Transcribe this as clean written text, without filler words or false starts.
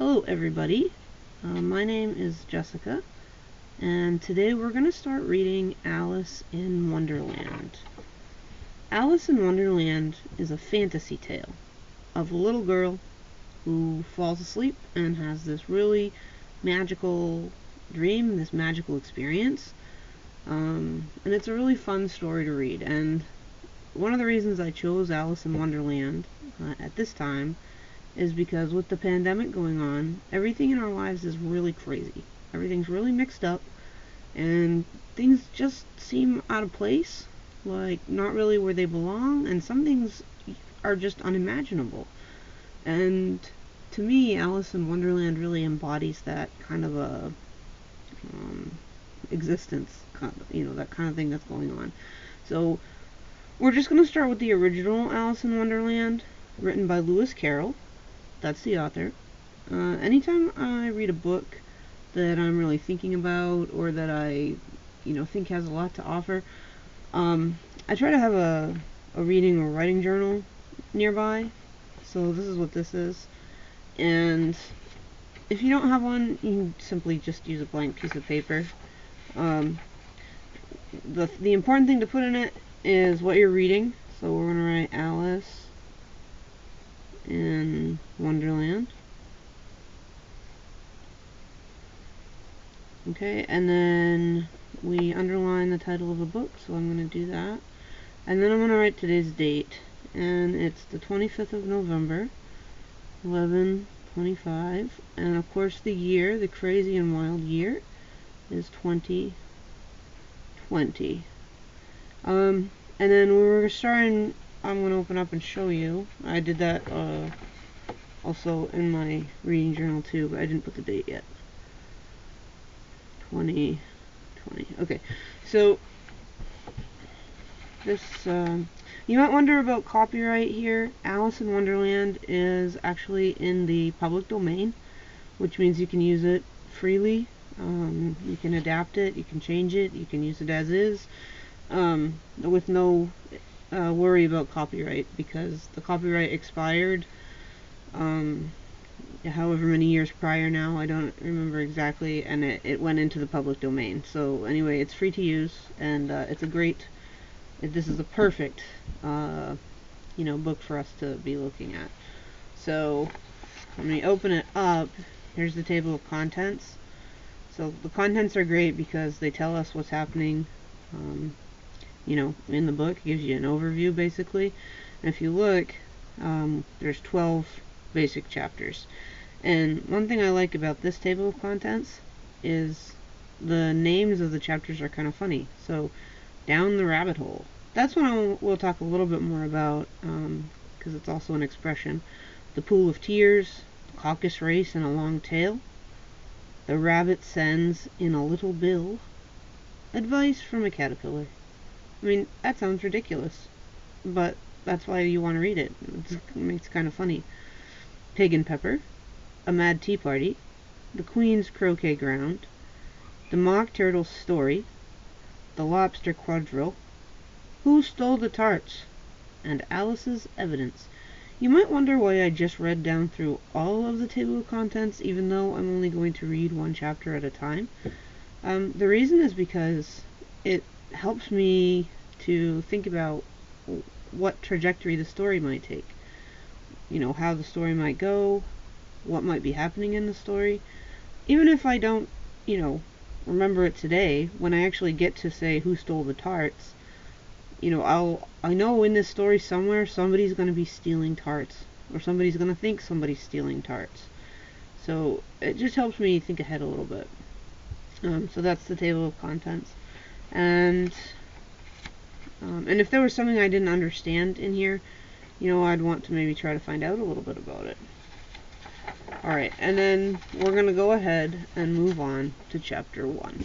Hello everybody, my name is Jessica, and today we're going to start reading Alice in Wonderland. Alice in Wonderland is a fantasy tale of a little girl who falls asleep and has this really magical dream, this magical experience, and it's a really fun story to read. And one of the reasons I chose Alice in Wonderland at this time is because with the pandemic going on, everything in our lives is really crazy. Everything's really mixed up, and things just seem out of place, like not really where they belong, and some things are just unimaginable. And to me, Alice in Wonderland really embodies that kind of a existence, that kind of thing that's going on. So we're just going to start with the original Alice in Wonderland, written by Lewis Carroll. That's the author. Anytime I read a book that I'm really thinking about, or that I, think has a lot to offer, I try to have a reading or writing journal nearby. So this is what this is. And if you don't have one, you can simply just use a blank piece of paper. The important thing to put in it is what you're reading. So we're going to write Alice in Wonderland. Okay, and then we underline the title of the book, so I'm going to do that. And then I'm going to write today's date, and it's the 25th of November, 11/25, and of course the year, the crazy and wild year, is 2020. And then we're starting, I'm going to open up and show you. I did that also in my reading journal too, but I didn't put the date yet. 2020. Okay, so this, you might wonder about copyright here. Alice in Wonderland is actually in the public domain, which means you can use it freely. You can adapt it, you can change it, you can use it as is, with no worry about copyright, because the copyright expired however many years prior now, I don't remember exactly, and it went into the public domain. So anyway, it's free to use, and it's a great, this is a perfect book for us to be looking at. So when we open it up, here's the table of contents. So the contents are great because they tell us what's happening in the book. It gives you an overview basically. And if you look, there's 12 basic chapters. And one thing I like about this table of contents is the names of the chapters are kind of funny. So, Down the Rabbit Hole. That's one we'll talk a little bit more about, because it's also an expression. The Pool of Tears, the Caucus Race and a Long Tail, The Rabbit Sends in a Little Bill, Advice from a Caterpillar. I mean, that sounds ridiculous, but that's why you want to read it. It makes it kind of funny. Pig and Pepper, A Mad Tea Party, The Queen's Croquet Ground, The Mock Turtle's Story, The Lobster Quadrille, Who Stole the Tarts, and Alice's Evidence. You might wonder why I just read down through all of the table of contents, even though I'm only going to read one chapter at a time. The reason is because it helps me to think about what trajectory the story might take. How the story might go, what might be happening in the story. Even if I don't, remember it today, when I actually get to say who stole the tarts, I know in this story somewhere somebody's going to be stealing tarts, or somebody's going to think somebody's stealing tarts. So it just helps me think ahead a little bit. So that's the table of contents. And if there was something I didn't understand in here, I'd want to maybe try to find out a little bit about it. Alright, and then we're going to go ahead and move on to chapter 1.